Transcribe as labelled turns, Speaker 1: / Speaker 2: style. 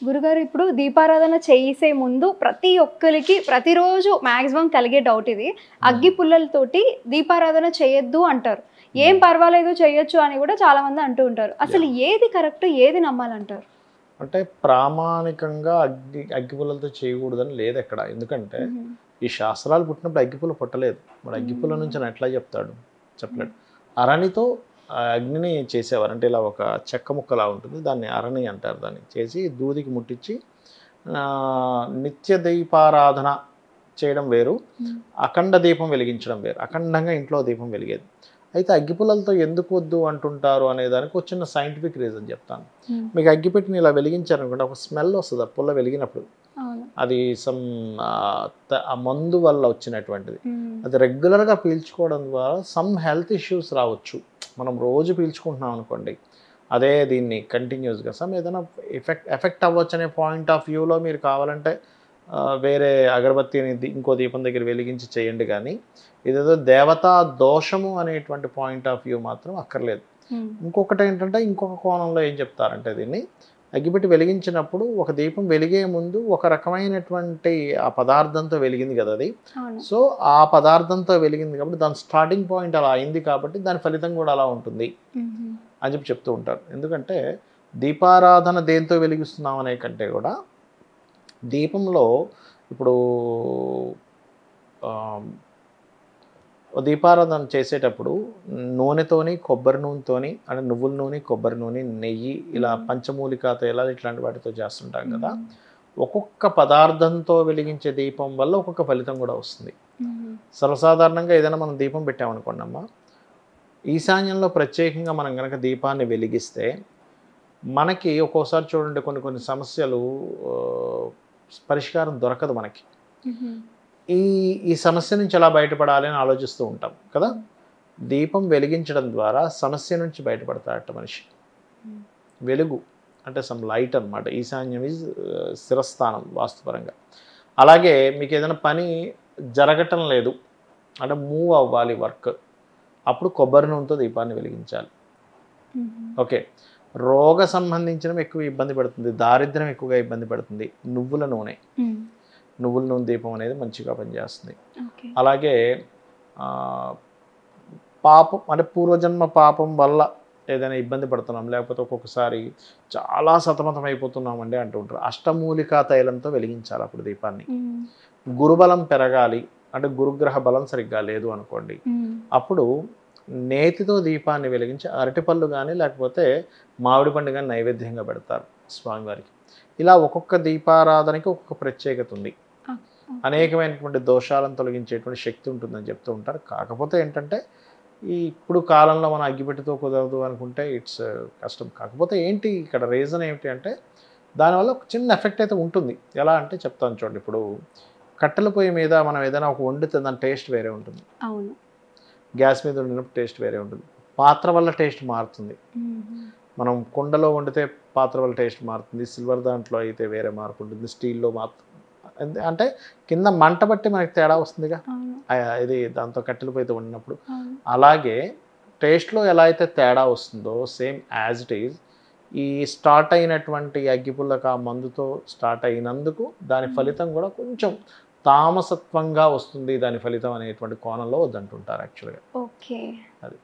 Speaker 1: గురుగారు ఇప్పుడు దీపారాధన చేసే ముందు ప్రతి ఒక్కరికి ప్రతిరోజు మాక్సిమం కలిగే డౌట్ ఇది. అగ్గి పుల్లలతోటి దీపారాధన చేయొద్దు అంటారు. ఏం పర్వాలేదు చేయొచ్చు అని కూడా చాలా మంది అంటూ ఉంటారు. అసలు ఏది కరెక్ట్, ఏది నమ్మాలంటారు?
Speaker 2: అంటే ప్రామాణికంగా అగ్గిపుల్లలతో చేయకూడదని లేదు ఎక్కడ. ఎందుకంటే ఈ శాస్త్రాలు పుట్టినప్పుడు అగ్గిపుల్ల పుట్టలేదు. మరి అగ్గిపుల్ల నుంచి అని ఎట్లా చెప్తాడు? చెప్పలేడు. అరణితో అగ్నిని చేసేవారు. అంటే ఇలా ఒక చెక్క ముక్కలా ఉంటుంది, దాన్ని అరణి అంటారు. దాన్ని చేసి దూదికి ముట్టించి నిత్య దీపారాధన చేయడం వేరు, అఖండ దీపం వెలిగించడం వేరు. అఖండంగా ఇంట్లో దీపం వెలిగేది. అయితే అగ్గిపుల్లలతో ఎందుకు వద్దు అంటుంటారు అనే దానికి ఒక చిన్న సైంటిఫిక్ రీజన్ చెప్తాను. మీకు అగ్గిపెట్టిని ఇలా వెలిగించారనుకుంటే ఒక స్మెల్ వస్తుంది ఆ పుల్ల వెలిగినప్పుడు. అది ఆ మందు వల్ల వచ్చినటువంటిది. అది రెగ్యులర్గా పీల్చుకోవడం ద్వారా సమ్ హెల్త్ ఇష్యూస్ రావచ్చు. మనం రోజు పీల్చుకుంటున్నాం అనుకోండి, అదే దీన్ని కంటిన్యూస్గా ఏదైనా ఎఫెక్ట్ అవ్వచ్చు అనే పాయింట్ ఆఫ్ వ్యూలో మీరు కావాలంటే వేరే అగరబత్తిని ఇంకో దీపం దగ్గర వెలిగించి చేయండి. కానీ ఇదేదో దేవతా దోషము అనేటువంటి పాయింట్ ఆఫ్ వ్యూ మాత్రం అక్కర్లేదు. ఇంకొకటి ఏంటంటే, ఇంకొక కోణంలో ఏం చెప్తారంటే, దీన్ని అగ్గిపెట్టి వెలిగించినప్పుడు ఒక దీపం వెలిగే ముందు ఒక రకమైనటువంటి ఆ పదార్థంతో వెలిగింది కదా అది. సో ఆ పదార్థంతో వెలిగింది కాబట్టి దాని స్టార్టింగ్ పాయింట్ అలా అయింది కాబట్టి దాని ఫలితం కూడా అలా ఉంటుంది అని చెప్పి చెప్తూ ఉంటారు. ఎందుకంటే దీపారాధన దేంతో వెలిగిస్తున్నాం అనే కంటే కూడా దీపంలో ఇప్పుడు దీపారాధన చేసేటప్పుడు నూనెతోని, కొబ్బరి నూనెతోని, అంటే నువ్వుల నూనె, కొబ్బరి నూనె, నెయ్యి, ఇలా పంచమూలికా తైలాలు ఇట్లాంటి వాటితో చేస్తుంటాం కదా. ఒక్కొక్క పదార్థంతో వెలిగించే దీపం వల్ల ఒక్కొక్క ఫలితం కూడా వస్తుంది. సర్వసాధారణంగా ఏదైనా మనం దీపం పెట్టామనుకోండి అమ్మ, ఈశాన్యంలో ప్రత్యేకంగా మనం కనుక దీపాన్ని వెలిగిస్తే మనకి ఒక్కోసారి చూడండి కొన్ని సమస్యలు పరిష్కారం దొరకదు మనకి. ఈ సమస్య నుంచి ఎలా బయటపడాలి అని ఆలోచిస్తూ ఉంటాం కదా. దీపం వెలిగించడం ద్వారా సమస్య నుంచి బయటపడతాడట మనిషి. వెలుగు అంటే సమ్ లైట్ అనమాట. ఈశాన్యం ఈజ్ స్థిరస్థానం వాస్తుపరంగా. అలాగే మీకు ఏదైనా పని జరగటం లేదు అంటే మూవ్ అవ్వాలి వర్క్, అప్పుడు కొబ్బరి నూనెతో దీపాన్ని వెలిగించాలి. ఓకే, రోగ సంబంధించినవి ఎక్కువ ఇబ్బంది పడుతుంది, దారిద్ర్యం ఎక్కువగా ఇబ్బంది పడుతుంది, నువ్వుల నూనె దీపం అనేది మంచిగా పనిచేస్తుంది. అలాగే పాపం అంటే పూర్వజన్మ పాపం వల్ల ఏదైనా ఇబ్బంది పడుతున్నాం, లేకపోతే ఒక్కొక్కసారి చాలా సతమతం అయిపోతున్నామండి అంటూ ఉంటారు. అష్టమూలికా తైలంతో వెలిగించాలి అప్పుడు దీపాన్ని. గురుబలం పెరగాలి అంటే గురుగ్రహ బలం సరిగ్గా లేదు అనుకోండి, అప్పుడు నేతితో దీపాన్ని వెలిగించి అరటిపళ్ళు కానీ లేకపోతే మామిడి పండు కానీ నైవేద్యంగా పెడతారు స్వామివారికి. ఇలా ఒక్కొక్క దీపారాధనకి ఒక్కొక్క ప్రత్యేకత ఉంది. అనేకమైనటువంటి దోషాలను తొలగించేటువంటి శక్తి ఉంటుందని చెప్తూ ఉంటారు. కాకపోతే ఏంటంటే ఇప్పుడు కాలంలో మనం అగ్గిపెట్టితో కుదరదు అనుకుంటే ఇట్స్ కష్టం. కాకపోతే ఏంటి ఇక్కడ రీజన్ ఏమిటి అంటే దానివల్ల ఒక చిన్న ఎఫెక్ట్ అయితే ఉంటుంది. ఎలా అంటే చెప్తాను చూడండి. ఇప్పుడు కట్టెల పొయ్యి మీద మనం ఏదైనా ఒక వండితే దాని టేస్ట్ వేరే ఉంటుంది. గ్యాస్ మీద వండినప్పుడు టేస్ట్ వేరే ఉంటుంది. పాత్ర వల్ల టేస్ట్ మారుతుంది. మనం కుండలో వండితే పాత్ర వల్ల టేస్ట్ మారుతుంది, సిల్వర్ దాంట్లో అయితే వేరే మార్పు ఉంటుంది, స్టీల్లో మారుతుంది. అంటే కింద మంట బట్టి మనకి తేడా వస్తుందిగా ఇది దాంతో కట్టెల పొయ్యితో వండినప్పుడు. అలాగే టేస్ట్లో ఎలా అయితే తేడా వస్తుందో సేమ్ యాజ్ ఇట్ ఈజ్ ఈ స్టార్ట్ అయినటువంటి అగ్గిపుల్లక మందుతో స్టార్ట్ అయినందుకు దాని ఫలితం కూడా కొంచెం తామసత్వంగా వస్తుంది దాని ఫలితం అనేటువంటి కోణంలో వద్దంటుంటారు యాక్చువల్గా.
Speaker 1: ఓకే,
Speaker 2: అది.